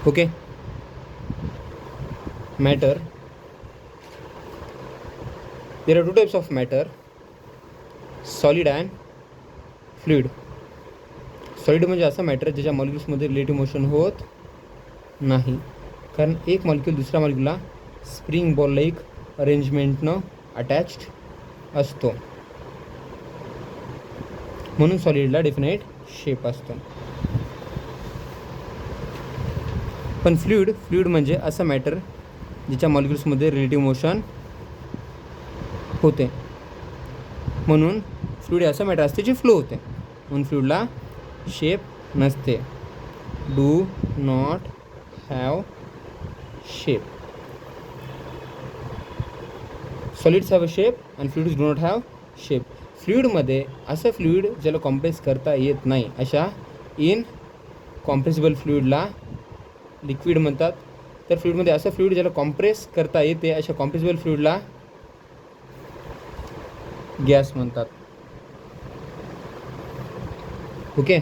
Okay. Matter, there are two types of matter, solid and fluid. Solid म्हणजे असं matter ज्याच्या मॉलिक्युल्समध्ये relative motion होत नाही, कारण एक मॉलिक्यूल दुसऱ्या मॉलिक्यूलला स्प्रिंग बॉल लाईक अरेंजमेंटनं अटॅच्ड असतो, म्हणून सॉलिडला डेफिनेट शेप असतो. पण फ्लुइड म्हणजे असं मॅटर ज्याच्या मॉलिक्युल्समध्ये रिलेटिव्ह मोशन होते, म्हणून फ्लुइड असं मॅटर असते जे फ्लो होते, म्हणून फ्लुइडला शेप नसते. Do not have shape. Solids have a shape and fluids do not have shape. फ्लुइडमध्ये असं फ्लुइड ज्याला कॉम्प्रेस करता येत नाही अशा इनकॉम्प्रेसिबल फ्लुइडला लिक्विड म्हणतात. तर फ्लुइडमध्ये असं फ्लुइड ज्याला कॉम्प्रेस करता येते अशा कॉम्प्रेसिबल फ्लुइडला गॅस म्हणतात. ओके.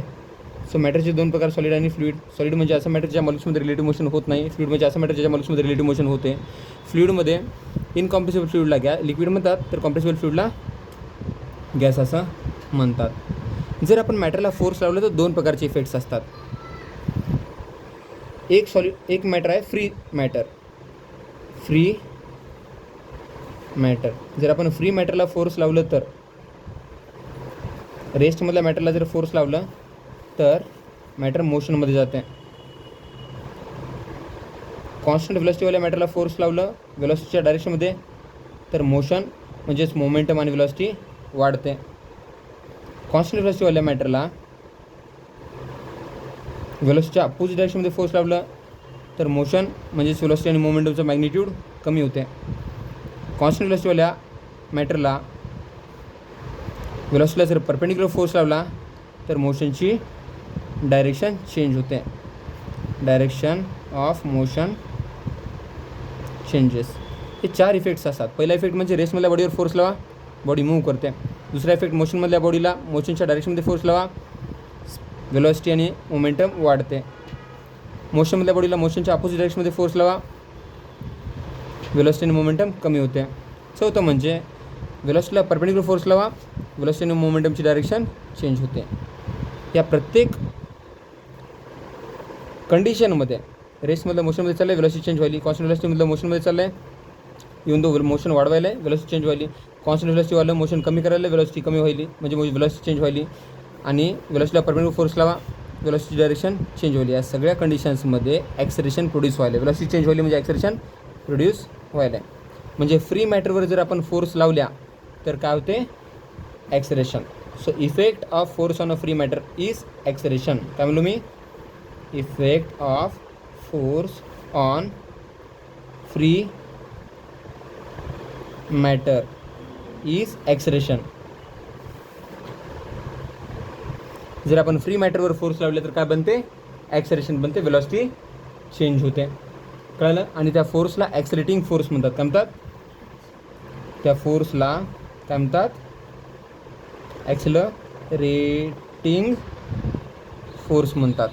सो मॅटरचे दोन प्रकार, सॉलिड आणि फ्लुइड. सॉलिड म्हणजे असं मॅटर ज्या मॉलिक्युल्समध्ये रिलेटिव्ह मोशन होत नाही. फ्लुइड म्हणजे असं मॅटर ज्याच्या मॉलिक्युल्समध्ये रिलेटिव्ह मोशन होते. फ्लुइडमध्ये इनकॉम्प्रेसिबल फ्लुइडला लिक्विड म्हणतात, तर कॉम्प्रेसिबल फ्लुइडला गॅस असं म्हणतात. जर आपण मॅटरला फोर्स लावलं तर दोन प्रकारचे इफेक्ट्स असतात. एक मॅटर आहे फ्री मॅटर. जर आपण फ्री मॅटरला फोर्स लावलं तर, रेस्टमधल्या मॅटरला जर फोर्स लावलं तर मॅटर मोशनमध्ये जाते. कॉन्स्टंट व्हेलॉसिटीवाल्या मॅटरला फोर्स लावलं व्हेलॉसिटीच्या डायरेक्शनमध्ये तर मोशन म्हणजेच मोमेंटम आणि व्हेलॉसिटी वाढते. कॉन्स्टंट व्हेलॉसिटीवाल्या मॅटरला व्हेलॉसिटीच्या अपोजिट डायरेक्शनमध्ये फोर्स लावलं तर मोशन म्हणजेच व्हेलॉसिटी आणि मोमेंटमचं मॅग्निट्यूड कमी होते. कॉन्स्टंट व्हेलॉसिटीवाल्या मॅटरला व्हेलॉसिटीला जर परपेंडिक्युलर फोर्स लावला तर मोशनची डायरेक्शन चेंज होते. Direction of motion changes. हे 4 इफेक्ट्स असतात. पहिला इफेक्ट म्हणजे रेस्टमधल्या बॉडीवर फोर्स लावा, बॉडी मूव्ह करते. दुसरा इफेक्ट मोशनमधल्या बॉडीला मोशनच्या डायरेक्शनमध्ये फोर्स लावा, व्हेलॉसिटी आणि मोमेंटम वाढते. मोशनमधल्या बॉडीला मोशनच्या अपोजिट डायरेक्शनमध्ये फोर्स लावा, व्हेलॉसिटी आणि मोमेंटम कमी होते. चौथं म्हणजे व्हेलॉसिटीला परपेंडिक्युलर फोर्स लावा, व्हेलॉसिटी आणि मोमेंटमची डायरेक्शन चेंज होते. या प्रत्येक कंडिशनमध्ये रेस्टमधलं मोशनमध्ये चाललं आहे, व्हेलॉसिटी चेंज व्हायली. कॉन्स्टंट व्हेलॉसिटीमधलं मोशनमध्ये चाललं आहे, इव्हन दो मोशन वाढवायला आहे, व्हेलॉसिटी चेंज व्हायली. कॉन्स्टंट व्हेलॉसिटीवालं मोशन कमी करायला, व्हेलॉसिटी कमी व्हायली, म्हणजे व्हेलॉसिटी चेंज व्हायली. आणि व्हेलॉसिटीला परपेंडिक्युलर फोर्स लावा, व्हेलॉसिटी डायरेक्शन चेंज व्हायली. या सगळ्या कंडिशन्समध्ये ॲक्सेलरेशन प्रोड्यूस व्हायला. व्हेलॉसिटी चेंज व्हायली म्हणजे ॲक्सेलरेशन प्रोड्यूस व्हायला. म्हणजे फ्री मॅटरवर जर आपण फोर्स लावल्या तर काय होते? Acceleration. So effect of force on a free matter is acceleration. काय म्हणलो मी? Effect of force on free matter is acceleration. जर आपण फ्री मॅटरवर फोर्स लावले तर काय बनते? ॲक्सेलरेशन बनते, व्हेलॉसिटी चेंज होते. कळलं? आणि त्या फोर्सला ॲक्सेलरेटिंग फोर्स म्हणतात. काय म्हणतात? त्या फोर्सला काय म्हणतात? ॲक्सेलरेटिंग फोर्स म्हणतात.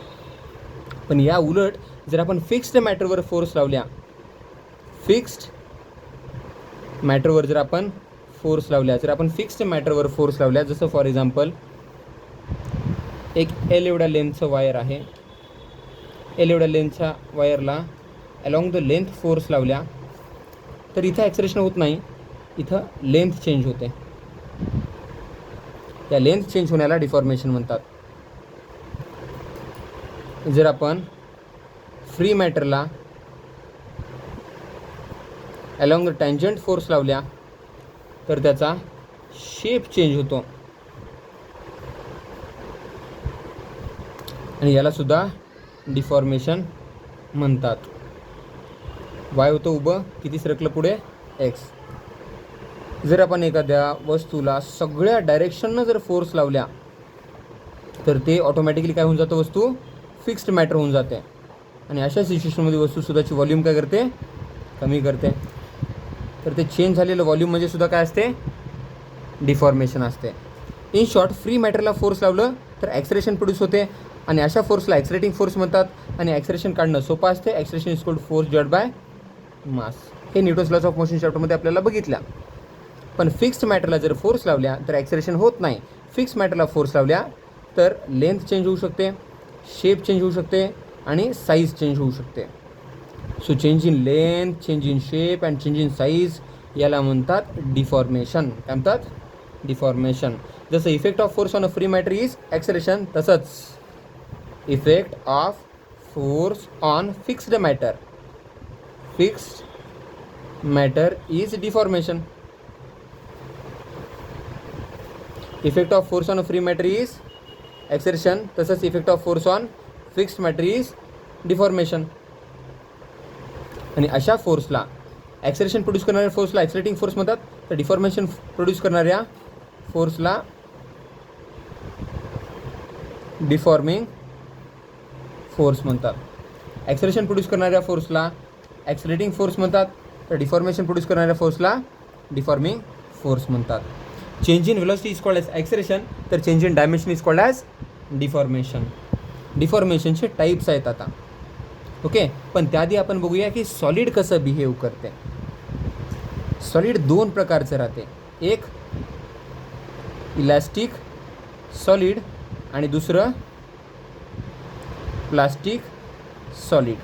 पण या उलट जर आपण फिक्स्ड मॅटरवर फोर्स लावल्या, फिक्स्ड मॅटरवर जर आपण फोर्स लावल्या, जसं फॉर एक्झाम्पल एक एल एवढ्या लेंथचं वायर आहे. एल एवढ्या लेंथच्या वायरला अलॉंग द लेंथ फोर्स लावल्या तर इथं ॲक्सेलरेशन होत नाही, इथं लेंथ चेंज होते. या लेंथ चेंज होण्याला डिफॉर्मेशन म्हणतात. जर आपण फ्री मॅटरला अलॉंग द टँजंट फोर्स लावल्या तर त्याचा शेप चेंज होतो आणि याला सुद्धा डिफॉर्मेशन म्हणतात. वाय होतं उभं, किती सरकलं पुढे? एक्स. जर आपण एखाद्या वस्तूला सगळ्या डायरेक्शननं जर फोर्स लावल्या तर ते ऑटोमॅटिकली काय होऊन जातं? वस्तू फिक्स्ड मॅटर होऊन जाते. आणि अशा सिच्युएशनमध्ये वस्तू सुद्धाची व्हॉल्यूम काय करते? कमी करते. तर ते चेंज झालेलं व्हॉल्यूम म्हणजे सुद्धा काय असते? डिफॉर्मेशन असते. इन शॉर्ट, फ्री मॅटरला फोर्स लावलं तर ॲक्सेलरेशन प्रोड्यूस होते आणि अशा फोर्सला ॲक्सेलरेटिंग फोर्स म्हणतात. आणि ॲक्सेलरेशन काढणं सोपं असते. Acceleration is equal to force divide by mass. हे न्यूटन्स लॉज ऑफ मोशन चॅप्टरमध्ये आपल्याला बघितल्या. पण फिक्स्ड मॅटरला जर फोर्स लावल्या तर ॲक्सेलरेशन होत नाही. फिक्स्ड मॅटरला फोर्स लावल्या तर लेंथ चेंज होऊ शकते, शेप चेंज होऊ शकते आणि साईज चेंज होऊ शकते. So change in length, change in shape and change in size याला म्हणतात डिफॉर्मेशन. काय म्हणतात? डिफॉर्मेशन. जसं effect of force on a free matter is acceleration, तसंच effect of force on fixed matter is deformation. Effect of force on a free matter is acceleration, तसंच effect of force on fixed matter is deformation. आणि अशा फोर्सला, acceleration produce करणाऱ्या फोर्सला accelerating force म्हणतात, तर deformation produce करणाऱ्या फोर्सला deforming force म्हणतात. ॲक्सेलरेशन प्रोड्यूस करणाऱ्या फोर्सला ॲक्सेलरेटिंग फोर्स म्हणतात, तर डिफॉर्मेशन प्रोड्यूस करणाऱ्या फोर्सला डिफॉर्मिंग फोर्स म्हणतात. Change in velocity is called as acceleration, तर change in dimension is called as deformation. डिफॉर्मेशनचे टाईप्स आहेत आता. ओके, पण त्याआधी आपण बघूया की सॉलिड कसं बिहेव करते. सॉलिड दोन प्रकारचं राहते. एक इलॅस्टिक सॉलिड आणि दुसरं प्लास्टिक सॉलिड.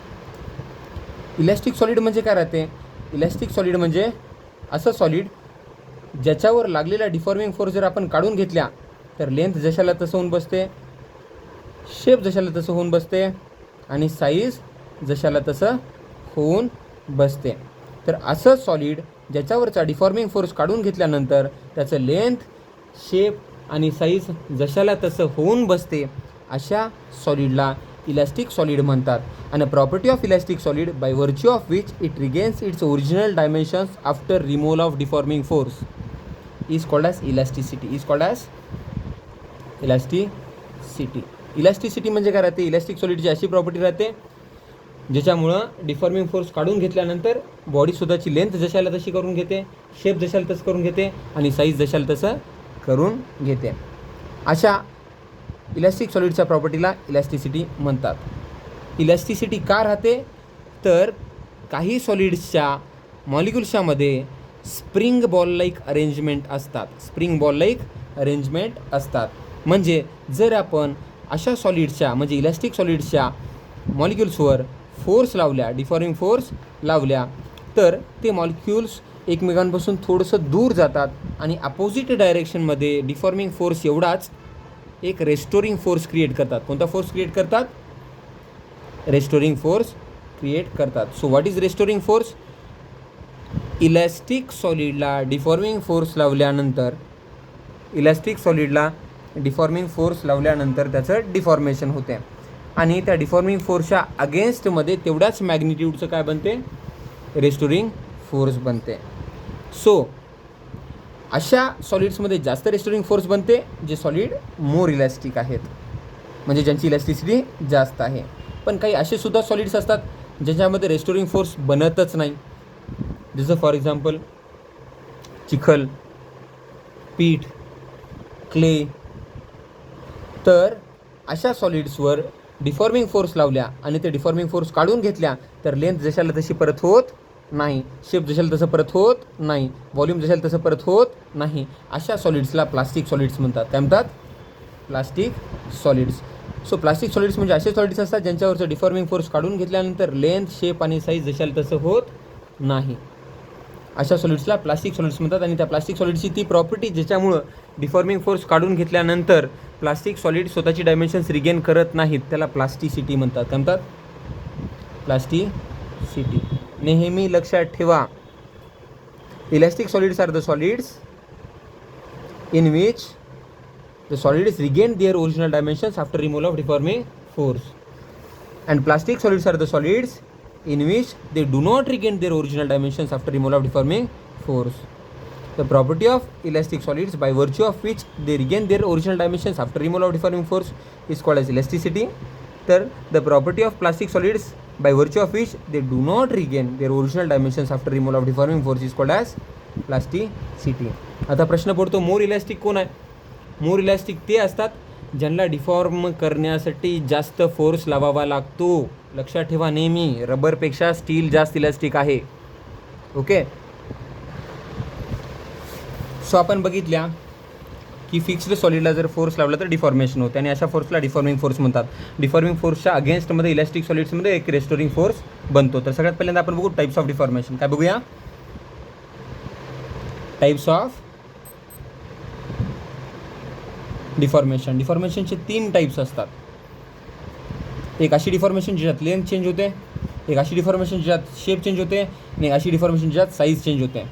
इलॅस्टिक सॉलिड म्हणजे काय राहते? इलॅस्टिक सॉलिड म्हणजे असं सॉलिड ज्याच्यावर लागलेला डिफॉर्मिंग फोर्स जर आपण काढून घेतल्या तर लेंथ जशाला तसं होऊन बसते, शेप जशाला तसं होऊन बसते आणि साईज जशाला तसं होऊन बसते. तर असं सॉलिड ज्याच्यावरचा डिफॉर्मिंग फोर्स काढून घेतल्यानंतर त्याचं लेंथ, शेप आणि साईज जशाला तसं होऊन बसते, अशा सॉलिडला इलॅस्टिक सॉलिड म्हणतात. आणि property of elastic solid bye virtue of which it regains its original dimensions after removal of deforming force is called as elasticity. Elasticity म्हणजे काय राहते? इलॅस्टिक सॉलिडची अशी प्रॉपर्टी राहते ज्याच्यामुळं डिफॉर्मिंग फोर्स काढून घेतल्यानंतर बॉडी स्वतःची लेंथ जशाला तशी करून घेते, शेप जशाला तसं करून घेते आणि साईज जशाला तसं करून घेते. अशा इलॅस्टिक सॉलिडच्या प्रॉपर्टीला इलॅस्टिसिटी म्हणतात. इलॅस्टिसिटी का राहते? तर काही सॉलिड्सच्या मॉलिक्युल्सच्यामध्ये स्प्रिंग बॉल लाईक अरेंजमेंट असतात. म्हणजे जर आपण अशा सॉलिड्सच्या म्हणजे इलॅस्टिक सॉलिड्सच्या मॉलिक्युल्सवर फोर्स लावल्या, डिफॉर्मिंग फोर्स लावल्या, तर ते मॉलिक्युल्स एकमेकांपासून थोडंसं दूर जातात आणि अपोजिट डायरेक्शनमध्ये डिफॉर्मिंग फोर्स एवढाच एक रेस्टोरिंग फोर्स क्रिएट करतात. कोणता फोर्स क्रिएट करतात? रेस्टोरिंग फोर्स क्रिएट करतात. So what is restoring force? Elastic सॉलिडला डिफॉर्मिंग फोर्स लावल्यानंतर त्याचं डिफॉर्मेशन होते आणि त्या डिफॉर्मिंग फोर्सच्या अगेन्स्टमध्ये तेवढ्याच मॅग्निट्यूडचं काय बनते? रेस्टोरिंग फोर्स बनते. सो अशा सॉलिड्समध्ये जास्त रेस्टोरिंग फोर्स बनते जे सॉलिड मोर इलॅस्टिक आहेत, म्हणजे ज्यांची इलॅस्टिसिटी जास्त आहे. पण काही असे सुद्धा सॉलिड्स असतात ज्याच्यामध्ये रेस्टोरिंग फोर्स बनतच नाही. जसं फॉर एक्झाम्पल चिखल, पीठ, क्ले. तर अशा सॉलिड्सवर डिफॉर्मिंग फोर्स लावल्या आणि ते डिफॉर्मिंग फोर्स काढून घेतल्या तर लेंथ जशाला तशी परत होत नाही, शेप जशाला तसं परत होत नाही, व्हॉल्यूम जशाला तसं परत होत नाही. अशा सॉलिड्सला प्लास्टिक सॉलिड्स म्हणतात. काय म्हणतात? Plastic solids. So plastic solids म्हणजे असे सॉलिड्स असतात ज्यांच्यावरचं डिफॉर्मिंग फोर्स काढून घेतल्यानंतर लेंथ, शेप आणि साईज जशाला तसं होत नाही. अशा सॉलिड्सला प्लास्टिक सॉलिड्स म्हणतात. आणि त्या प्लास्टिक सॉलिडची ती प्रॉपर्टी ज्याच्यामुळं डिफॉर्मिंग फोर्स काढून घेतल्यानंतर प्लास्टिक सॉलिड स्वतःची डायमेन्शन्स रिगेन करत नाहीत, त्याला प्लास्टिसिटी म्हणतात. काय म्हणतात? प्लास्टिसिटी. नेहमी लक्षात ठेवा, elastic solids are the solids in which the solids regain their original dimensions after removal of deforming force, and plastic solids are the solids in which they do not regain their original dimensions after removal of deforming force. The property of elastic solids by virtue of which they regain their original dimensions after removal of deforming force is called as elasticity. तर the property of plastic solids by virtue of which they do not regain their original dimensions after removal of deforming force is called as plasticity. आता प्रश्न पडतो, मोर elastic कोण आहे? मोर elastic ते असतात ज्यांना deform करण्यासाठी जास्त फोर्स लावावा लागतो. लक्षात ठेवा नेहमी रबरपेक्षा स्टील जास्त इलॅस्टिक आहे. ओके. सो आपण बघितल्या की फिक्स्ड सॉलिडला जर फोर्स लावला तर डिफॉर्मेशन होते आणि अशा फोर्सला डिफॉर्मिंग फोर्स म्हणतात. डिफॉर्मिंग फोर्सच्या अगेन्स्टमध्ये इलॅस्टिक सॉलिड्समध्ये एक रेस्टोरिंग फोर्स बनतो. तर सगळ्यात पहिल्यांदा आपण बघू टाईप्स ऑफ डिफॉर्मेशन. काय बघूया? Types of deformation. डिफॉर्मेशनचे 3 टाईप्स असतात. एक अशी डिफॉर्मेशन ज्याच्यात लेंथ चेंज होते, एक अशी डिफॉर्मेशन ज्याच्यात शेप चेंज होते आणि एक अशी डिफॉर्मेशन ज्याच्यात साईज चेंज होते.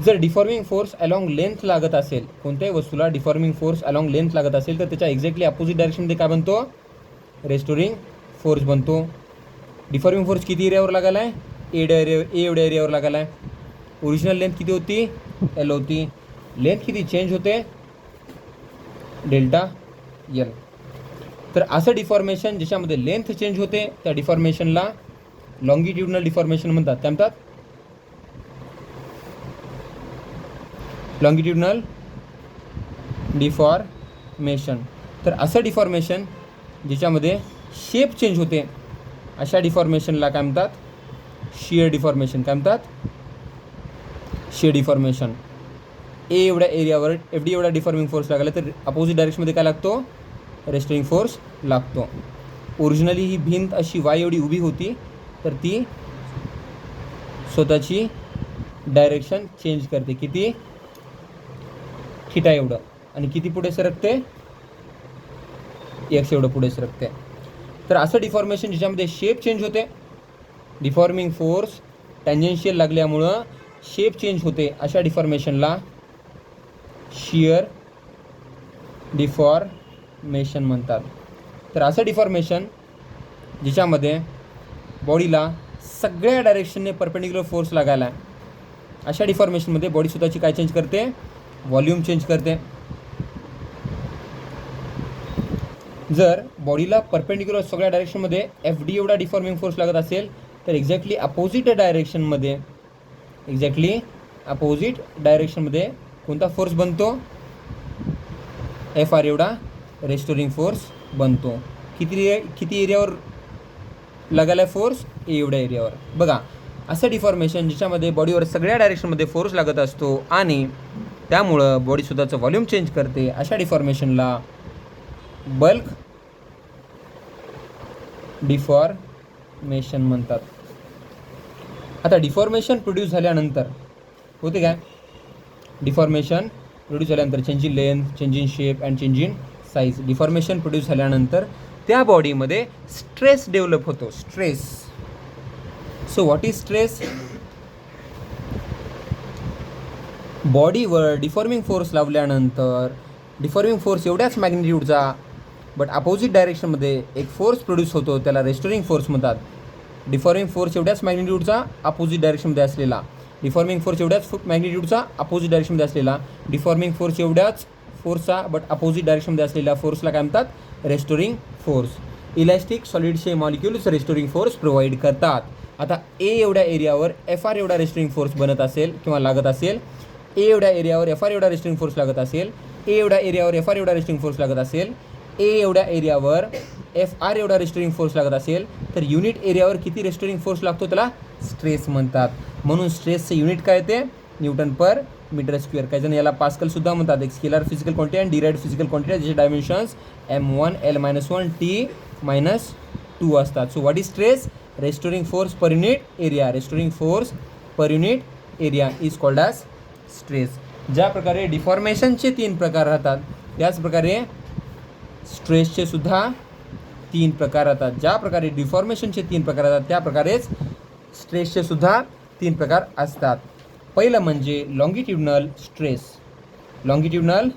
जर डिफॉर्मिंग फोर्स अलॉंग लेंथ लागत असेल, कोणत्याही वस्तूला डिफॉर्मिंग फोर्स अलॉंग लेंथ लागत असेल तर त्याच्या एक्झॅक्टली अपोजिट डायरेक्शनमध्ये काय बनतो? रेस्टोरिंग फोर्स बनतो. डिफॉर्मिंग फोर्स किती एरियावर लागायला आहे? ए एवढ्या एरियावर लागायला आहे. ओरिजिनल लेंथ किती होती? एल होती. लेंथ किती चेंज होते? Delta L. तर असं डिफॉर्मेशन ज्याच्यामध्ये लेंथ चेंज होते त्या डिफॉर्मेशनला लॉंगिट्युडनल डिफॉर्मेशन म्हणतात. काय म्हणतात? लॉंगिट्युडनल डिफॉर्मेशन. तर असं डिफॉर्मेशन ज्याच्यामध्ये शेप चेंज होते अशा डिफॉर्मेशनला काय म्हणतात? Shear deformation. काय म्हणतात? Shear deformation. ए एवढ्या एरियावर एफडी एवढा डिफॉर्मिंग फोर्स लागला तर अपोजिट डायरेक्शनमध्ये काय लागतो? रेस्टोरिंग फोर्स लागतो. ओरिजिनली ही भिंत अशी वाय एवढी उभी होती तर ती स्वतःची डायरेक्शन चेंज करते. किती? थिटा एवढं. आणि किती पुढे सरकते? एक्स एवढं पुढे सरकते. तर असं डिफॉर्मेशन ज्याच्यामध्ये शेप चेंज होते, डिफॉर्मिंग फोर्स टँजेन्शियल लागल्यामुळं शेप चेंज होते अशा डिफॉर्मेशनला शियर डिफॉर्मेशन म्हणतात. तर असं डिफॉर्मेशन ज्याच्यामध्ये बॉडीला सगळ्या डायरेक्शनने परपेंडिक्युलर फोर्स लागायला आहे अशा डिफॉर्मेशनमध्ये बॉडी स्वतःची काय चेंज करते? व्हॉल्यूम चेंज करते. जर बॉडीला परपेंडिक्युलर सगळ्या डायरेक्शनमध्ये एफ डी एवढा डिफॉर्मिंग फोर्स लागत असेल तर एक्झॅक्टली अपोजिट डायरेक्शनमध्ये कोणता फोर्स बनतो? एफ आर एवढा रेस्टोरिंग फोर्स बनतो. किती एरियावर लागायला फोर्स? ए एवढ्या एरियावर. बघा असं डिफॉर्मेशन ज्याच्यामध्ये बॉडीवर सगळ्या डायरेक्शनमध्ये फोर्स लागत असतो आणि त्यामुळं बॉडी स्वतःचं व्हॉल्यूम चेंज करते अशा डिफॉर्मेशनला बल्क डिफॉर्मेशन म्हणतात. आता डिफॉर्मेशन प्रोड्यूस झाल्यानंतर होते काय? डिफॉर्मेशन प्रोड्यूस झाल्यानंतर change in length, change in shape and change in size. Deformation produce झाल्यानंतर त्या बॉडीमध्ये स्ट्रेस डेव्हलप होतो. Stress. So what is stress? बॉडीवर डिफॉर्मिंग फोर्स लावल्यानंतर डिफॉर्मिंग फोर्स एवढ्याच मॅग्निट्यूडचा बट अपोजिट डायरेक्शनमध्ये एक फोर्स प्रोड्यूस होतो त्याला रेस्टोरिंग फोर्स म्हणतात. डिफॉर्मिंग फोर्स एवढ्याच मॅग्निट्यूडचा अपोजिट डायरेक्शनमध्ये असलेला, डिफॉर्मिंग फोर्स एवढ्याच मॅग्निट्यूडचा अपोजिट डायरेक्शनमध्ये असलेला, डिफॉर्मिंग फोर्स एवढ्याच फोर्सचा बट अपोजिट डायरेक्शनमध्ये असलेल्या फोर्सला काय म्हणतात? Restoring force. इलॅस्टिक सॉलिडचे मॉलिक्युल्स रेस्टोरिंग फोर्स प्रोव्हाइड करतात. आता ए एवढ्या एरियावर एफ आर एवढा रेस्टोरिंग फोर्स बनत असेल किंवा लागत असेल, ए एवढ्या एरियावर एफ आर एवढा रेस्टोरिंग फोर्स लागत असेल, ए एवढ्या एरियावर एफ आर एवढा रेस्टोरिंग फोर्स लागत असेल, ए एवढ्या एरियावर एफ आर एवढा रेस्टोरिंग फोर्स लागत असेल तर युनिट एरियावर किती रेस्टोरिंग फोर्स लागतो त्याला स्ट्रेस म्हणतात. म्हणून स्ट्रेसचं युनिट काय येते? न्यूटन पर मीटर स्क्वेअर. काही जण याला पास्कल सुद्धा म्हणतात. एक स्केलर फिजिकल क्वांटिटी आणि डिराइव्ड फिजिकल क्वांटिटी ज्याचे डायमेन्शन्स M1 L-1 T-2 असतात. So what is stress? Restoring force per unit area. Restoring force per unit area is called as stress. ज्या प्रकारे डिफॉर्मेशनचे 3 प्रकार राहतात त्याच प्रकारे स्ट्रेसचे सुद्धा 3 प्रकार राहतात. ज्या प्रकारे डिफॉर्मेशनचे 3 प्रकार राहतात त्या प्रकारेच स्ट्रेसचे सुद्धा 3 प्रकार असतात. पहिलं म्हणजे लॉंगिट्युडनल स्ट्रेस. Longitudinal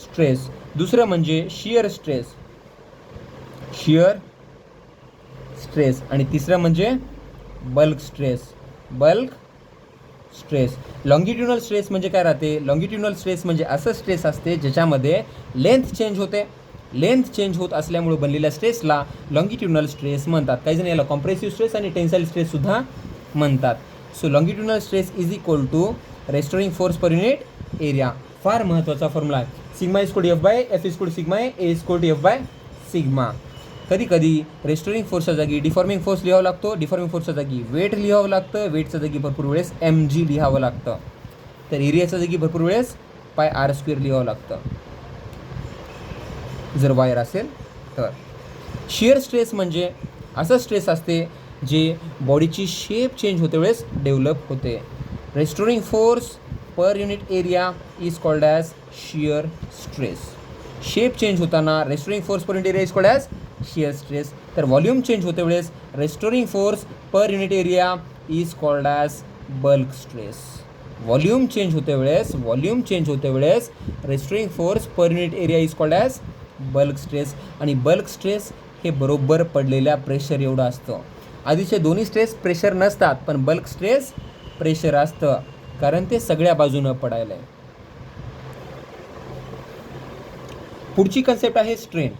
stress. दुसरं म्हणजे शियर स्ट्रेस. Shear stress. आणि तिसरं म्हणजे bulk stress. Bulk stress. Longitudinal stress म्हणजे काय राहते? लॉंगिट्युडनल स्ट्रेस म्हणजे असं स्ट्रेस असते ज्याच्यामध्ये लेंथ चेंज होते. लेंथ चेंज होत असल्यामुळे बनलेल्या स्ट्रेसला लॉंगिट्युडनल स्ट्रेस म्हणतात. काही जण याला कॉम्प्रेसिव्ह स्ट्रेस आणि टेन्साइल स्ट्रेससुद्धा म्हणतात. So longitudinal stress is equal to restoring force per unit area. फार महत्त्वाचा फॉर्म्युला आहे. Sigma is code F by F is code sigma A is code F by sigma. कधी कधी रेस्टोरिंग फोर्सच्या जागी डिफॉर्मिंग फोर्स लिहावं लागतो, डिफॉर्मिंग फोर्सच्या जागी वेट लिहावं लागतं, वेटच्या जागी भरपूर वेळेस mg लिहावं लागतं. तर एरियाच्या जागी भरपूर वेळेस पाय आर स्क्वेअर लिहावं लागतं जर वायर असेल तर. शिअर स्ट्रेस म्हणजे असं स्ट्रेस असते जे बॉडीची शेप चेंज होते वेळेस डेव्हलप होते. Restoring force per unit area is called as shear stress. Shape change होताना restoring force per unit area is called as shear stress. तर व्हॉल्यूम चेंज होते वेळेस restoring force per unit area is called as bulk stress. Volume change होते वेळेस restoring force per unit area is called as bulk stress. आणि bulk stress हे बरोबर पडलेल्या pressure एवढं असतं. आधीचे दोन्ही स्ट्रेस प्रेशर नसतात, पण बल्क स्ट्रेस प्रेशर असतं, कारण ते सगळ्या बाजूनं पडायला आहे. पुढची कन्सेप्ट आहे स्ट्रेन.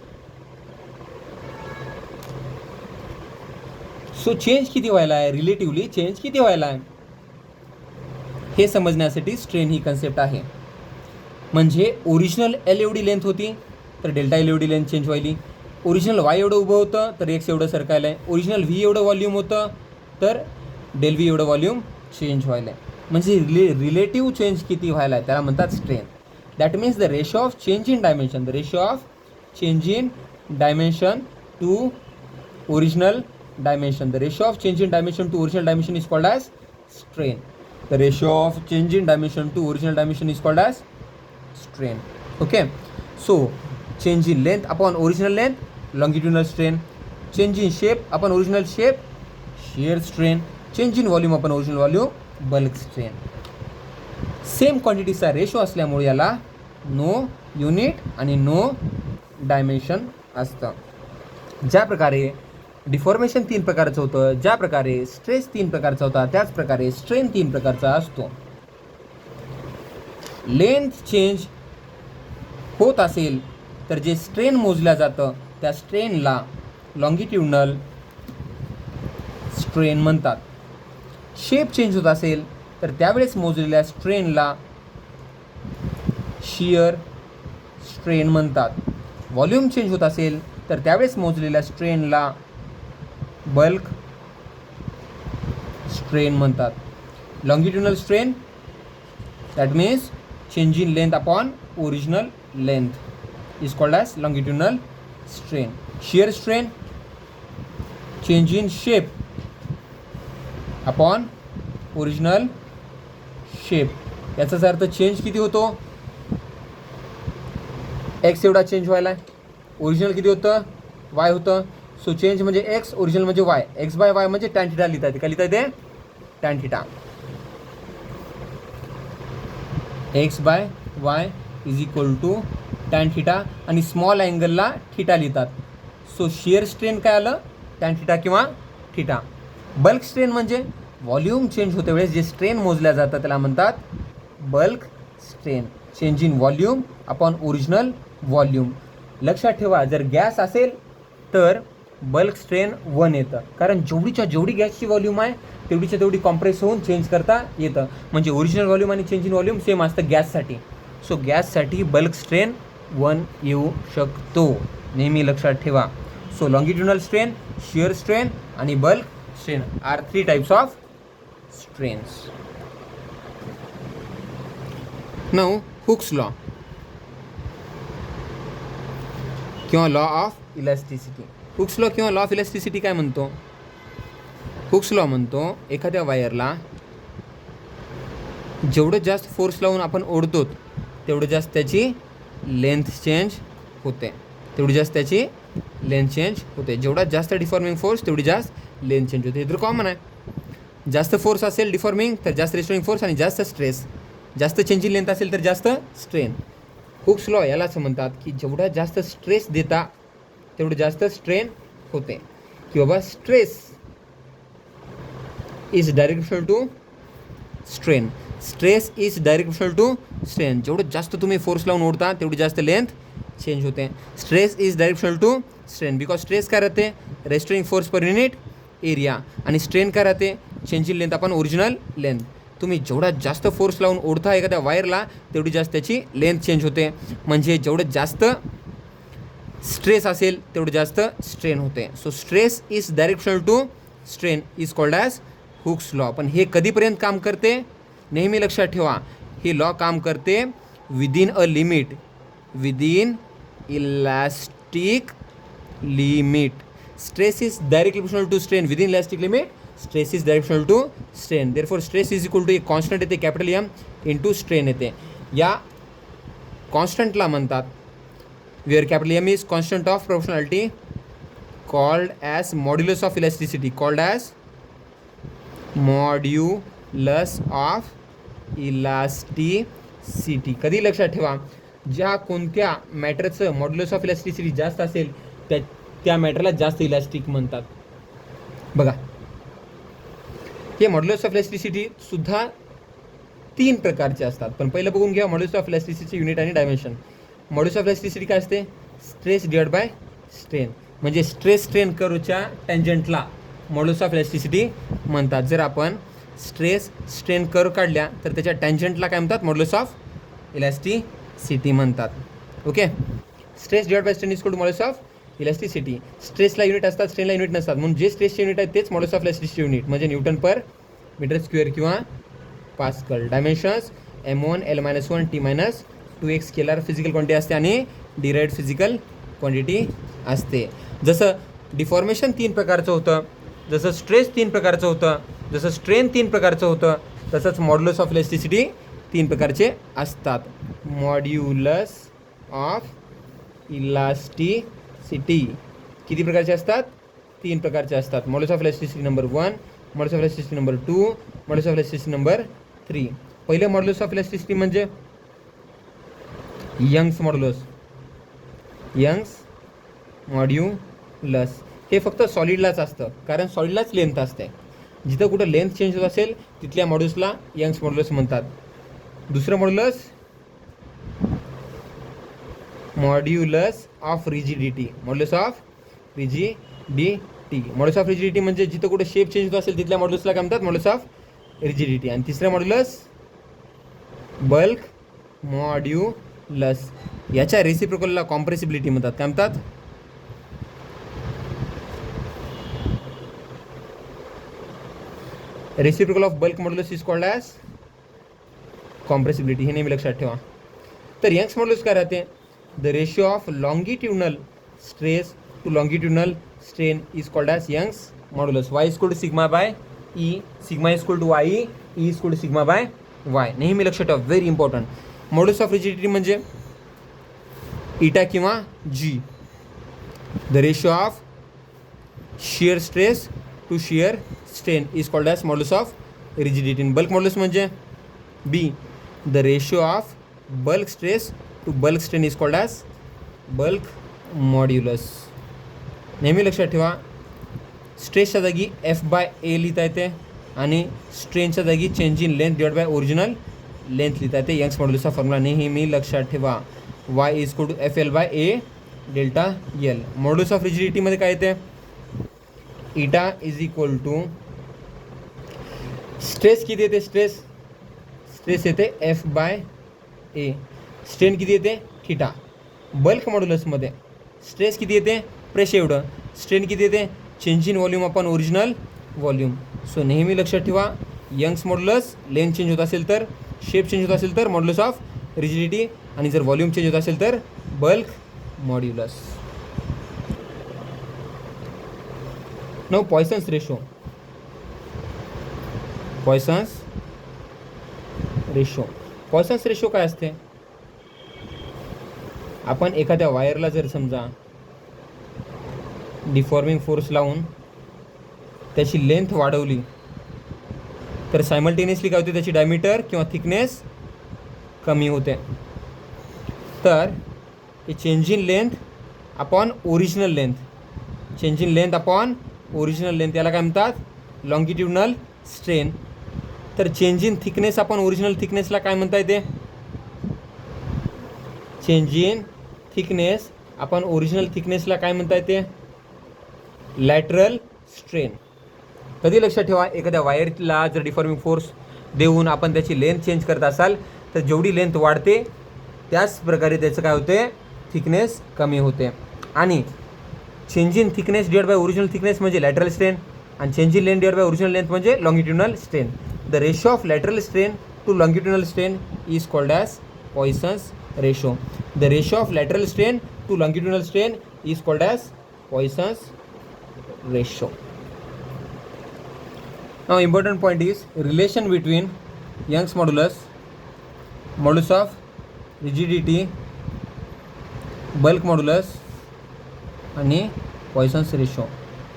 सो चेंज किती व्हायला आहे, रिलेटिव्हली चेंज किती व्हायला आहे हे समजण्यासाठी स्ट्रेन ही कन्सेप्ट आहे. म्हणजे ओरिजिनल एल एवढी लेंथ होती तर डेल्टा एल एवढी लेंथ चेंज व्हायली. ओरिजिनल वाय एवढं उभं होतं तर एक्स एवढं सरकायला आहे. ओरिजिनल व्ही एवढं व्हॉल्यूम होतं तर डेल व्ही एवढं व्हॉल्यूम चेंज व्हायला आहे. म्हणजे रिलेटिव्ह चेंज किती व्हायला आहे त्याला म्हणतात strain. That means the ratio of change in dimension, the ratio of change in dimension to original dimension. The ratio of change in dimension to original dimension is called as strain. The ratio of change in dimension to original dimension is called as strain. Okay. So change in length upon original length, longitudinal strain. Change in shape upon original shape, shear strain. Change in volume upon original volume, bulk strain. Same क्वांटिटीचा ratio असल्यामुळे याला no unit आणि no dimension असतं. ज्या प्रकारे deformation 3 प्रकारचं होतं, ज्या प्रकारे स्ट्रेस 3 प्रकारचा होता, त्याच प्रकारे स्ट्रेन 3 प्रकारचा असतो. लेंथ चेंज होत असेल तर जे स्ट्रेन मोजलं जातं त्या स्ट्रेनला लॉंगिट्युडनल स्ट्रेन म्हणतात. शेप चेंज होत असेल तर त्यावेळेस मोजलेल्या स्ट्रेनला शियर स्ट्रेन म्हणतात. व्हॉल्यूम चेंज होत असेल तर त्यावेळेस मोजलेल्या स्ट्रेनला बल्क स्ट्रेन म्हणतात. Longitudinal strain that means change in length upon original length is called as longitudinal strain. Shear strain change in shape upon original shape. याचाच अर्थ चेंज किती होतो, एक्स एवढा चेंज व्हायला आहे. ओरिजिनल किती होतं, वाय होतं. सो चेंज म्हणजे एक्स, ओरिजिनल म्हणजे वाय. एक्स बाय वाय म्हणजे टॅन थिटा लिहिता येते. काय लिहिता येते, tan theta. X by y is equal to tan theta आणि स्मॉल अँगलला थिटा लिहितात. सो शियर स्ट्रेन काय आलं, टॅन थिटा किंवा थिटा. बल्क स्ट्रेन म्हणजे व्हॉल्यूम चेंज होते वेळेस जे स्ट्रेन मोजल्या जातं त्याला म्हणतात bulk strain. Change in volume upon original volume. लक्षात ठेवा, जर गॅस असेल तर बल्क स्ट्रेन 1 येतं, कारण जेवढीच्या जेवढी गॅसची व्हॉल्यूम आहे तेवढीच्या तेवढी कॉम्प्रेस होऊन चेंज करता येतं. म्हणजे ओरिजिनल व्हॉल्यूम आणि चेंज इन व्हॉल्यूम सेम असतं गॅससाठी. सो गॅससाठी बल्क स्ट्रेन 1 येऊ शकतो, नेहमी लक्षात ठेवा. So longitudinal strain, shear strain आणि bulk strain are 3 types of strains. Now Hooke's law किंवा law of elasticity. Hooke's law किंवा लॉ ऑफ इलॅस्टिसिटी काय म्हणतो, हुक्स लॉ म्हणतो एखाद्या वायरला जेवढं जास्त फोर्स लावून आपण ओढतो तेवढं जास्त त्याची लेंथ चेंज होते, तेवढी जास्त त्याची लेंथ चेंज होते. जेवढा जास्त डिफॉर्मिंग फोर्स तेवढी जास्त लेंथ चेंज होते. हे तर कॉमन आहे. जास्त फोर्स असेल डिफॉर्मिंग तर जास्त रेस्टोरिंग फोर्स आणि जास्त स्ट्रेस. जास्त चेंज इन लेंथ असेल तर जास्त स्ट्रेन. हुक्स लॉ यालाच म्हणतात की जेवढा जास्त स्ट्रेस देता तेवढं जास्त स्ट्रेन होते. की बाबा stress is directional to strain, stress is directional to strain. जेवढं जास्त तुम्ही फोर्स लावून ओढता तेवढी जास्त लेंथ चेंज होते. Stress is directional to strain because stress काय राहते, restoring force per unit area, आणि स्ट्रेन काय राहते, चेंज इन लेंथ आपण ओरिजिनल लेंथ. तुम्ही जेवढा जास्त फोर्स लावून ओढता एखाद्या वायरला तेवढी जास्त त्याची लेंथ चेंज होते. म्हणजे जेवढं जास्त स्ट्रेस असेल तेवढं जास्त स्ट्रेन होते. So stress is directional to strain is called as Hooke's law. पण हे कधीपर्यंत काम करते नेहमी लक्षात ठेवा. हे लॉ काम करते within a limit, within elastic limit. Stress is directly proportional to strain within elastic limit. Stress is directional to strain. Therefore stress is equal to एक कॉन्स्टंट येते कॅपिटल एम इंटू स्ट्रेन येते. या कॉन्स्टंटला म्हणतात where capital M is constant of proportionality called as modulus of elasticity, called as modulus of elasticity. कधी लक्षात ठेवा, ज्या कोणत्या मॅटरचं मॉड्युलस ऑफ इलास्टिसिटी जास्त असेल त्या मॅटरला जास्त इलास्टिक म्हणतात. बघा, हे मॉड्युलस ऑफ इलास्टिसिटी सुद्धा 3 प्रकारचे असतात. पण पहिलं बघून घ्या मॉड्युलस ऑफ इलास्टिसिटी युनिट आणि डायमेन्शन. मॉड्युलस ऑफ इलास्टिसिटी काय असते? Stress divide by strain. म्हणजे स्ट्रेस स्ट्रेन कर्वच्या टँजंटला मॉड्युलस ऑफ इलास्टिसिटी म्हणतात. जर आपण स्ट्रेस स्ट्रेन कर्व काढल्या तर त्याच्या टँजंटला काय म्हणतात? मॉड्युलस ऑफ इलास्टिसिटी म्हणतात. Okay, stress divide by strain is equal to modulus of elasticity. स्ट्रेसला युनिट असतात, स्ट्रेनला युनिट नसतात. म्हणून जे स्ट्रेसचे युनिट आहेत तेच मॉड्युलस ऑफ इलास्टिसिटी युनिट म्हणजे न्यूटन पर मीटर स्क्वेअर किंवा pascal. Dimensions M1 L-1 T-2x scalar physical quantity असते आणि डिराइव्ड फिजिकल क्वांटिटी असते. जसं डिफॉर्मेशन 3 प्रकारचं होतं, जसं स्ट्रेस 3 प्रकारचं होतं, जसं स्ट्रेन 3 प्रकारचं होतं, तसंच मॉड्युलस ऑफ इलास्टिसिटी 3 प्रकारचे असतात. मॉड्युलस ऑफ इलास्टिसिटी किती प्रकारचे असतात? 3 प्रकारचे असतात. Modulus of elasticity number 1, modulus of elasticity number 2, modulus of elasticity number 3. पहिलं मॉड्युलस ऑफ इलास्टिसिटी म्हणजे यंग्स मॉड्युलस. यंग्स मॉड्युलस हे फक्त सॉलिडलाच असतं, कारण सॉलिडलाच लेंथ असते. जिथं कुठं लेंथ चेंज होत असेल तिथल्या मॉड्युलसला यंग्स मॉड्युलस म्हणतात. दुसरं modulus modulus of rigidity. Modulus of rigidity. Modulus of rigidity म्हणजे जिथं कुठं शेप चेंज होत असेल तिथल्या मॉड्युलसला काय म्हणतात? Modulus of rigidity. आणि तिसरं मॉड्युलस बल्क मॉड्युलस. याच्या रेसिप्रोकलला कॉम्प्रेसिबिलिटी म्हणतात. काय म्हणतात? Reciprocal of bulk modulus is called as compressibility. हे नेहमी लक्षात ठेवा. तर यंग्स मॉड्युलस काय राहते? The ratio of longitudinal stress to longitudinal strain is called as Young's modulus. y is equal to sigma by E, sigma is equal to Y, E is equal to sigma by Y. नेहमी लक्षात ठेवा, very important. Modulus of rigidity म्हणजे eta किंवा G. The ratio of shear stress to shear strain is called as modulus of rigidity. Bulk modulus म्हणजे B. The ratio of bulk stress to bulk strain is called as bulk modulus. नेहमी लक्षात ठेवा, स्ट्रेसच्या जागी F/A लिहिता येते आणि स्ट्रेनच्या जागी change in length divide by original length लिहिता येते. यंग्स मॉड्युलसचा फॉर्म्युला नेहमी लक्षात ठेवा. y is equal to FL/A delta L. Modulus of रिजिडिटीमध्ये काय येते? इटा इज इक्वल टू स्ट्रेस किती येते? स्ट्रेस येते F/A. स्ट्रेन किती येते? थिटा. बल्क मॉड्युलसमध्ये स्ट्रेस किती येते? प्रेशर एवढं. स्ट्रेन किती येते? Change in volume upon original volume. So नेहमी लक्षात ठेवा, यंग्स मॉड्युलस लेंथ चेंज होत असेल तर, शेप चेंज होत असेल तर मॉड्युलस ऑफ रिजिडिटी, आणि जर व्हॉल्यूम चेंज होत असेल तर bulk modulus. Now Poisson's ratio. Poisson's ratio काय असते? आपण एखाद्या वायरला जर समजा डिफॉर्मिंग फोर्स लावून त्याची लेंथ वाढवली तर सायमल्टेनियसली काय होते? त्याची डायमीटर किंवा थिकनेस कमी होते. तर हे change in length upon original length, change in length upon original length याला काय म्हणतात? Longitudinal strain. तर change in thickness upon original थिकनेसला काय म्हणता येते? Change in thickness upon original थिकनेसला काय म्हणता येते? Lateral strain. कधी लक्षात ठेवा, एखाद्या वायरला जर डिफॉर्मिंग फोर्स देऊन आपण त्याची लेंथ चेंज करत असाल तर जेवढी लेंथ वाढते त्याच प्रकारे त्याचं काय होते, थिकनेस कमी होते. आणि change in thickness divide by original thickness म्हणजे लॅटरल स्ट्रेन आणि change in length divide by original length म्हणजे longitudinal strain. The ratio of lateral strain to longitudinal strain is called as Poisson's ratio. The ratio of lateral strain to longitudinal strain is called as Poisson's ratio. Now important point is relation between Young's modulus, modulus of rigidity, bulk modulus आणि पॉइसन्स ratio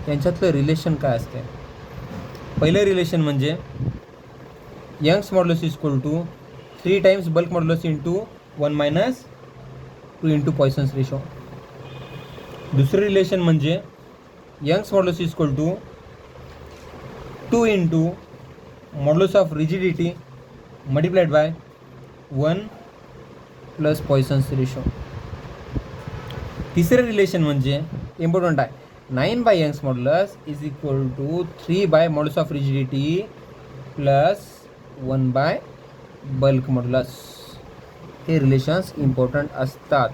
यांच्यातलं relation काय असते. पहिलं relation म्हणजे Young's modulus is equal to 3 times bulk modulus into 1 minus 2 into Poisson's ratio. दुसरं relation म्हणजे Young's modulus is equal to 2 into modulus of rigidity multiplied by 1 plus Poisson's ratio. तिसरं relation म्हणजे important आहे, 9 by Young's modulus is equal to 3 by modulus of rigidity plus 1 by bulk modulus. हे relations important असतात.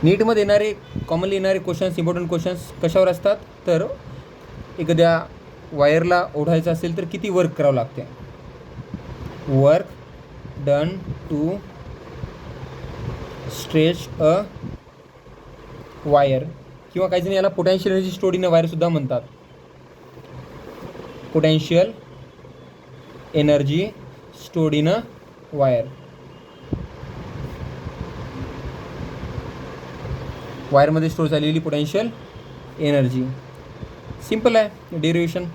नीटमध्ये येणारे commonly येणारे questions, important questions कशावर असतात तर एखाद्या वायरला ओढायचं असेल तर किती वर्क करावं लागते. Work done to stretch a wire किंवा काही जण याला potential energy stored in a वायरसुद्धा म्हणतात. Potential energy stored in a wire. वायरमध्ये स्टोर झालेली पोटेन्शियल एनर्जी सिंपल आहे डेरिव्हेशन.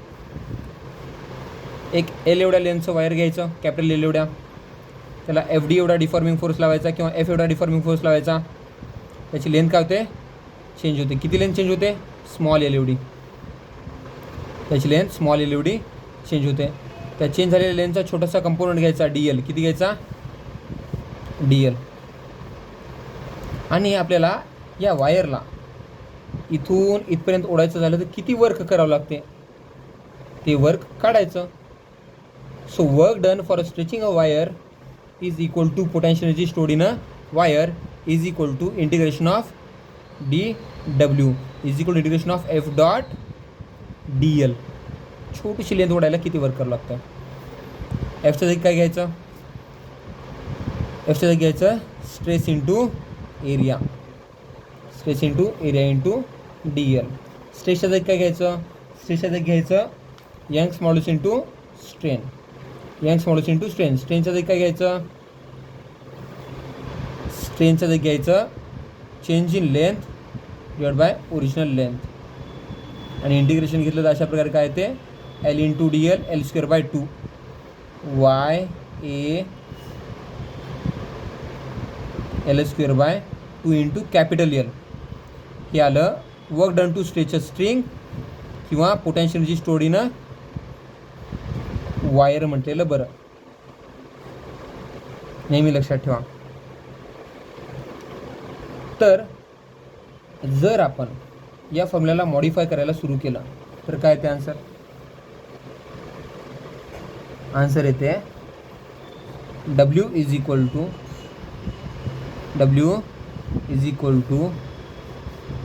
एक एल एवढ्या लेंथचं वायर घ्यायचं, कॅपिटल एल एवढ्या, त्याला एफ डी एवढा डिफॉर्मिंग फोर्स लावायचा किंवा एफ एवढा डिफॉर्मिंग फोर्स लावायचा. त्याची लेंथ काय होते, चेंज होते. किती लेंथ चेंज होते, स्मॉल एल एवढी. त्याची लेंथ स्मॉल एल एवढी चेंज होते. त्या चेंज झालेल्या लेंथचा छोटासा कंपोनंट घ्यायचा डी एल. किती घ्यायचा, डी एल. आणि आपल्याला या वायरला इथून इथपर्यंत ओढायचं झालं तर किती वर्क करावं लागते ते वर्क काढायचं. So work done for stretching a wire is equal to potential energy stored in a wire is equal to integration of d डब्ल्यू is equal to integration of F dot d l. छोटीशी length ओढायला किती work करावं लागतं. एफच्या जागी काय घ्यायचं, एफच्या जागी घ्यायचं stress into area. Stress into area into D L. स्ट्रेसच्या जागी काय घ्यायचं, स्ट्रेसच्या जागी घ्यायचं Young's modulus into strain. Young's modulus into strain. स्ट्रेनच्या जागी काय घ्यायचं, स्ट्रेनच्या जागी घ्यायचं change in length divide by original length. आणि इंटिग्रेशन घेतलं तर अशा प्रकारे काय येते, L into D L L square by 2 Y A L square by 2 into capital L. हे आलं work done to stretch a string किंवा potential energy stored in a wire म्हटलेलं बरं. नेहमी लक्षात ठेवा. तर जर आपण या फॉर्म्युल्याला मॉडिफाय करायला सुरू केलं तर काय येते आन्सर, आन्सर येते W is equal to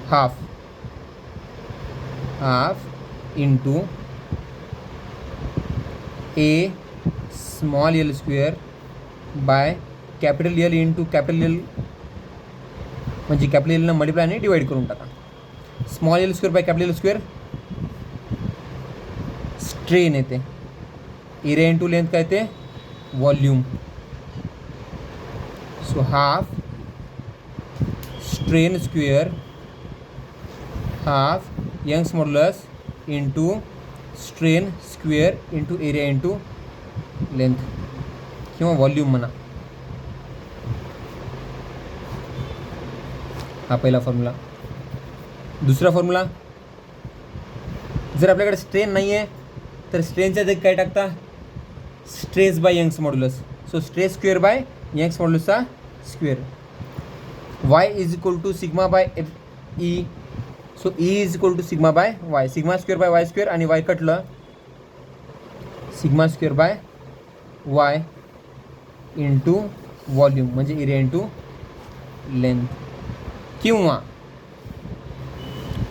half into A small l square by capital L into capital L म्हणजे कॅपिटल एलनं मल्टिप्लाय आणि डिवाइड करून टाका. Small l square by capital L square strain येते. एरिया इंटू लेंथ काय येते, volume. So half strain square half Young's modulus into strain square into area into length किंवा volume म्हणा. हा पहिला फॉर्म्युला. दुसरा फॉर्म्युला, जर आपल्याकडे स्ट्रेन नाही आहे तर स्ट्रेनच्या जागी काय टाकता, stress by Young's modulus. So stress square by Young's मॉड्युलसचा square. Y is equal to sigma by F E. So E is equal to sigma by Y, sigma square by Y square आणि Y कटलं, sigma square by Y into volume म्हणजे area into length, किंवा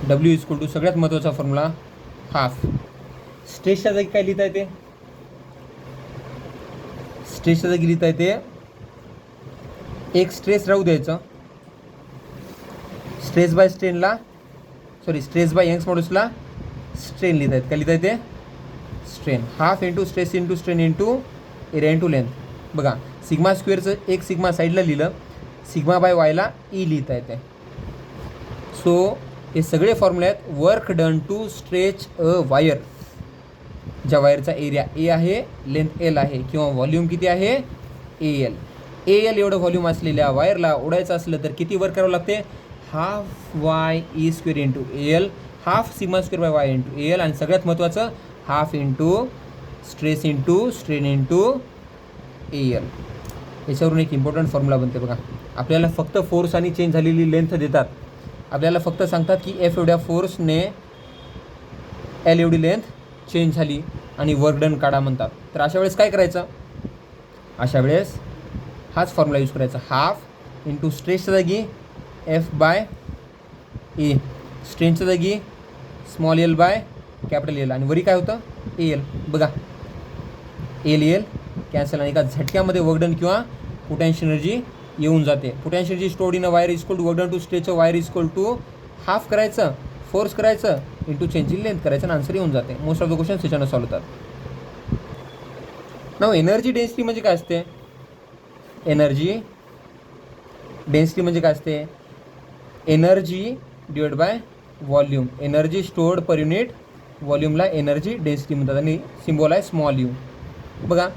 W is equal to सगळ्यात महत्त्वाचा formula half. स्ट्रेसच्या जागी काय लिहिता येते, स्ट्रेसच्या जागी लिहिता येते एक स्ट्रेस राहू द्यायचं, स्ट्रेस बाय स्ट्रेनला स्ट्रेस बाय यंग्स मॉड्यूलसला स्ट्रेन लिहिता येते, काय लिहिता येते strain. Half into stress into strain into area into length. बघा सिग्मा स्क्वेअरचं एक सिग्मा साईडला लिहिलं, सिग्मा बाय वायला ई लिहिता येते. सो हे सगळे फॉर्म्युले आहेत work done to stretch a wire, ज्या वायरचा एरिया ए आहे, लेंथ एल आहे, किंवा व्हॉल्यूम किती आहे ए एल एवढं व्हॉल्यूम असलेल्या वायरला ओढायचं असलं तर किती वर्क करावं लागते, half Y E square into L, half sigma square by Y into L, आणि सगळ्यात महत्त्वाचं half into stress into strain into L. याच्यावरून एक इम्पॉर्टंट फॉर्म्युला बनते बघा. आपल्याला फक्त फोर्स आणि चेंज झालेली लेंथ देतात, आपल्याला फक्त सांगतात की एफ एवढ्या फोर्सने एल एवढी लेंथ चेंज झाली आणि वर्क डन काढा म्हणतात. तर अशा वेळेस काय करायचं, अशा वेळेस हाच फॉर्म्युला यूज करायचा, हाफ इंटू स्ट्रेसच्या जागी एफ बाय ए, स्ट्रेनच्या जागी small l by capital L, आणि वरी काय होतं ए एल. बघा एल कॅन्सल, आणि एका झटक्यामध्ये वर्क डन किंवा पोटॅन्शियल एनर्जी येऊन जाते. Potential energy stored in a wire is equal to work done to stretch a wire is equal to half करायचं, फोर्स करायचं इंटू चेंज इन लेंथ करायचं, आणि आन्सर येऊन जाते. मोस्ट ऑफ द क्वेश्चन त्याच्यानं solve होतात. नाव एनर्जी डेन्सिटी म्हणजे काय असते, एनर्जी डेन्सिटी म्हणजे काय असते, energy divide by volume, energy stored per unit व्हॉल्यूमला एनर्जी डेन्सिटी म्हणतात, आणि सिम्बॉल आहे स्मॉल यू. बघा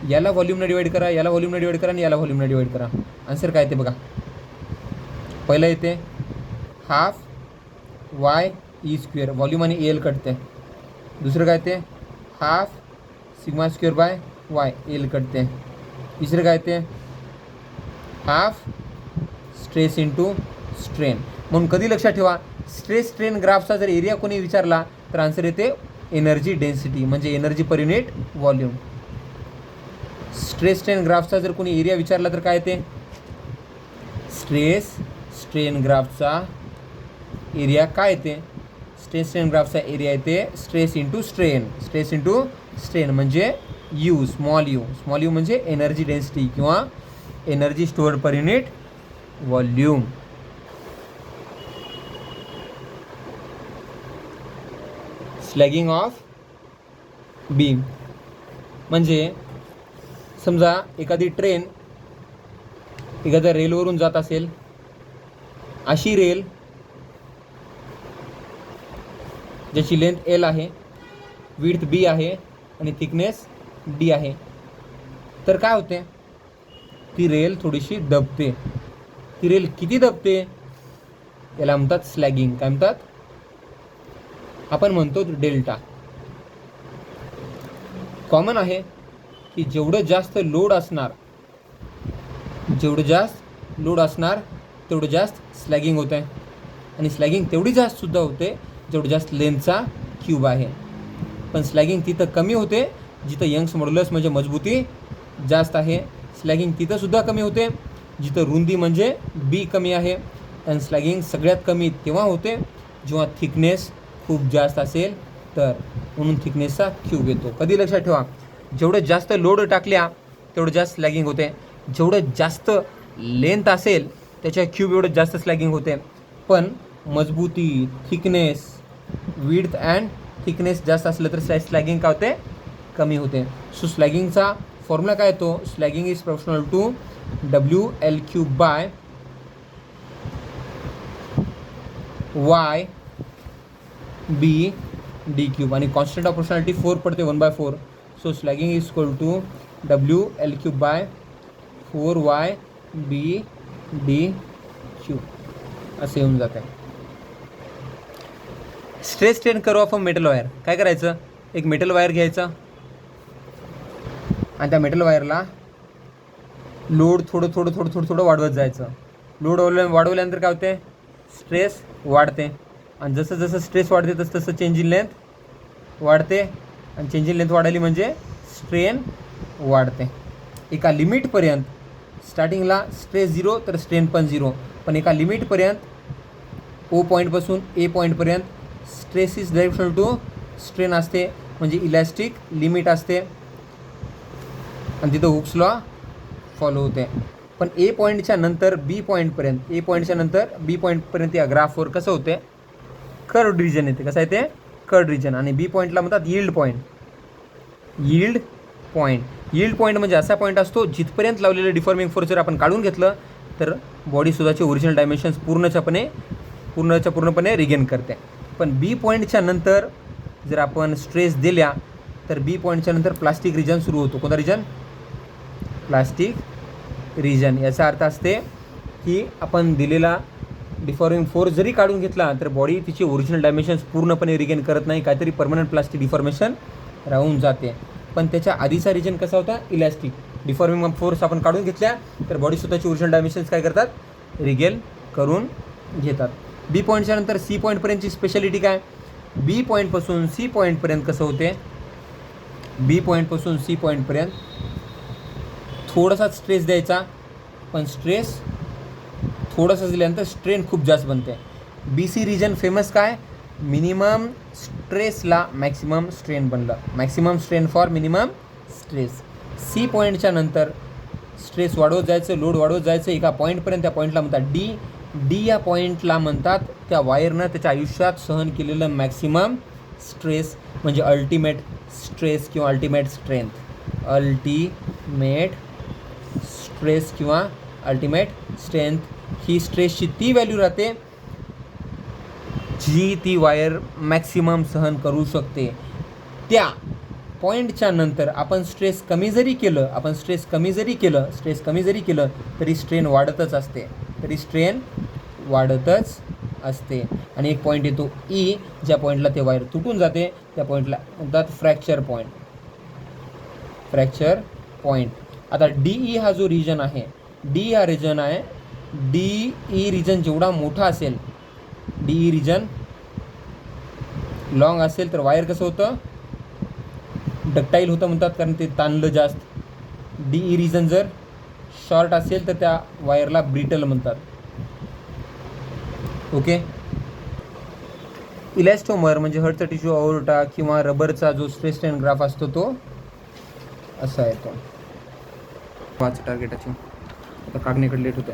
याला व्हॉल्यूमने डिवाइड करा, याला व्हॉल्यूमने डिवाइड करा, आणि याला व्हॉल्यूमने डिवाइड करा, आन्सर काय येते बघा. पहिलं येते half Y E square, volume आणि एल कटते. दुसरं काय येते half sigma square by Y, L कटते. तिसरं काय येते हाफ स्ट्रेस इंटू स्ट्रेन. म्हणून कधी लक्षात ठेवा, स्ट्रेस स्ट्रेन ग्राफचा जर एरिया कोणी विचारला तर आन्सर येते एनर्जी डेन्सिटी म्हणजे एनर्जी पर युनिट व्हॉल्यूम. स्ट्रेस स्ट्रेन ग्राफचा जर कोणी एरिया विचारला तर काय येते, स्ट्रेस स्ट्रेन ग्राफचा एरिया काय येते, स्ट्रेस स्ट्रेन ग्राफचा एरिया येते stress into strain, stress into strain म्हणजे यू, स्मॉल यू म्हणजे एनर्जी डेन्सिटी किंवा energy stored per unit volume. Slagging of beam म्हणजे समजा एखादी ट्रेन एखाद्या रेलवरून जात असेल, अशी रेल ज्याची लेंथ एल आहे, विड्थ बी आहे आणि थिकनेस डी आहे, तर काय होते, ती रेल थोडीशी दबते. ती रेल किती दबते याला म्हणतात स्लॅगिंग. काय म्हणतात, आपण म्हणतो डेल्टा. कॉमन आहे की जेवढं जास्त लोड असणार तेवढं जास्त स्लॅगिंग होत आहे, आणि स्लॅगिंग तेवढी जास्त सुद्धा होते जेवढं जास्त लेंथचा क्यूब आहे. पण स्लॅगिंग तिथं कमी होते जिथं यंग्स मॉड्युलस म्हणजे मजबूती जास्त आहे. स्लॅगिंग तिथंसुद्धा कमी होते जिथं रुंदी म्हणजे बी कमी आहे. आणि स्लॅगिंग सगळ्यात कमी तेव्हा होते जेव्हा थिकनेस खूप जास्त असेल तर, म्हणून थिकनेसचा क्यूब येतो. कधी लक्षात ठेवा, जेवढं जास्त लोड टाकल्या तेवढं जास्त स्लॅगिंग होते, जेवढं जास्त लेंथ असेल त्याच्या क्यूब एवढं जास्त स्लॅगिंग होते. पण मजबूती, थिकनेस, विड्थ अँड थिकनेस जास्त असलं तर स्लॅगिंग काय होते, कमी होते. सो स्लॅगिंगचा फॉर्म्युला काय येतो, slagging is proportional to W L cube by Y B D cube, आणि कॉन्स्टंट ऑफ प्रोपोर्शनॅलिटी 4 पडते 1/4. So slagging is equal to W L cube by 4y B D cube असे येऊन जाते. Stress strain curve of a metal wire. काय करायचं, एक metal wire घ्यायचं आणि त्या मेटल वायरला लोड थोडं वाढवत जायचं. लोड वाढवल्यानंतर काय होते, स्ट्रेस वाढते, आणि जसं जसं स्ट्रेस वाढते तसं तसं चेंज इन लेंथ वाढते आणि चेंज इन लेंथ वाढली म्हणजे स्ट्रेन वाढते. एका लिमिटपर्यंत स्टार्टिंगला स्ट्रेस 0 तर स्ट्रेन पण 0, पण एका लिमिटपर्यंत ओ पॉईंटपासून ए पॉईंटपर्यंत stress is directional to strain असते, म्हणजे इलॅस्टिक लिमिट असते आणि तिथं हुक्स लॉ फॉलो होते. पण ए पॉईंटच्या नंतर बी पॉईंटपर्यंत या ग्राफवर कसं होते, कर्ड रिजन येते. कसं आहे ते कर्ड रिजन. आणि बी पॉईंटला म्हणतात यील्ड पॉईंट. यील्ड पॉईंट म्हणजे असा पॉईंट असतो जिथपर्यंत लावलेलं डिफॉर्मिंग फोर्स जर आपण काढून घेतलं तर बॉडीसुद्धाचे ओरिजिनल डायमेन्शन्स पूर्णपणे रिगेन करते. पण बी पॉईंटच्या नंतर जर आपण स्ट्रेस दिल्या तर बी पॉईंटच्या नंतर प्लास्टिक रिजन सुरू होतो. कोणता रिजन? Plastic region. याचा अर्थ असते की आपण दिलेला डिफॉर्मिंग फोर्स जरी काढून घेतला तर बॉडी तिची ओरिजिनल डायमेन्शन्स पूर्णपणे रिगेन करत नाही, काहीतरी परमनंट प्लास्टिक डिफॉर्मेशन राहून जाते. पण त्याच्या आधीचा रिजन कसा होता? इलॅस्टिक. डिफॉर्मिंग फोर्स आपण काढून घेतल्या तर बॉडी स्वतःची ओरिजिनल डायमेन्शन्स काय करतात? रिगेन करून घेतात. बी पॉईंटच्या नंतर सी पॉईंटपर्यंतची स्पेशालिटी काय? बी पॉईंटपासून सी पॉईंटपर्यंत कसं होते? बी पॉईंटपासून सी पॉईंटपर्यंत थोडासाच स्ट्रेस द्यायचा, पण स्ट्रेस थोडासा दिल्यानंतर स्ट्रेन खूप जास्त बनते. बी सी रिजन फेमस काय? मिनिमम स्ट्रेसला मॅक्सिमम स्ट्रेन बनलं. Maximum strain for minimum stress. C पॉईंटच्या नंतर स्ट्रेस वाढवत जायचं, लोड वाढवत जायचं एका पॉईंटपर्यंत. त्या पॉईंटला म्हणतात डी या पॉईंटला म्हणतात त्या वायरनं त्याच्या आयुष्यात सहन केलेलं मॅक्सिमम स्ट्रेस, म्हणजे अल्टिमेट स्ट्रेस किंवा अल्टिमेट स्ट्रेंथ. अल्टिमेट स्ट्रेस किंवा अल्टिमेट स्ट्रेंथ ही स्ट्रेसची ती व्हॅल्यू राहते जी ती वायर मॅक्सिमम सहन करू शकते. त्या पॉईंटच्या नंतर आपण स्ट्रेस कमी जरी केलं तरी स्ट्रेन वाढतच असते. आणि एक पॉईंट येतो ई, ज्या पॉईंटला ते वायर तुटून जाते, त्या पॉईंटला म्हणतात फ्रॅक्चर पॉईंट. आता डी ई हा जो रिजन आहे, डी ई रिजन जेवढा मोठा असेल, डी ई रिजन लॉंग असेल तर वायर कसं होतं? डक्टाईल होतं म्हणतात, कारण ते ताणलं जास्त. डी ई रिजन जर शॉर्ट असेल तर त्या वायरला ब्रिटल म्हणतात. ओके. इलॅस्टोमर म्हणजे हर्टचा टिश्यू, अओर्टा किंवा रबरचा जो स्ट्रेस स्ट्रेन ग्राफ असतो तो असा येतो. 5 टार्गेटाची. आता कागणीकडे लेट होतं.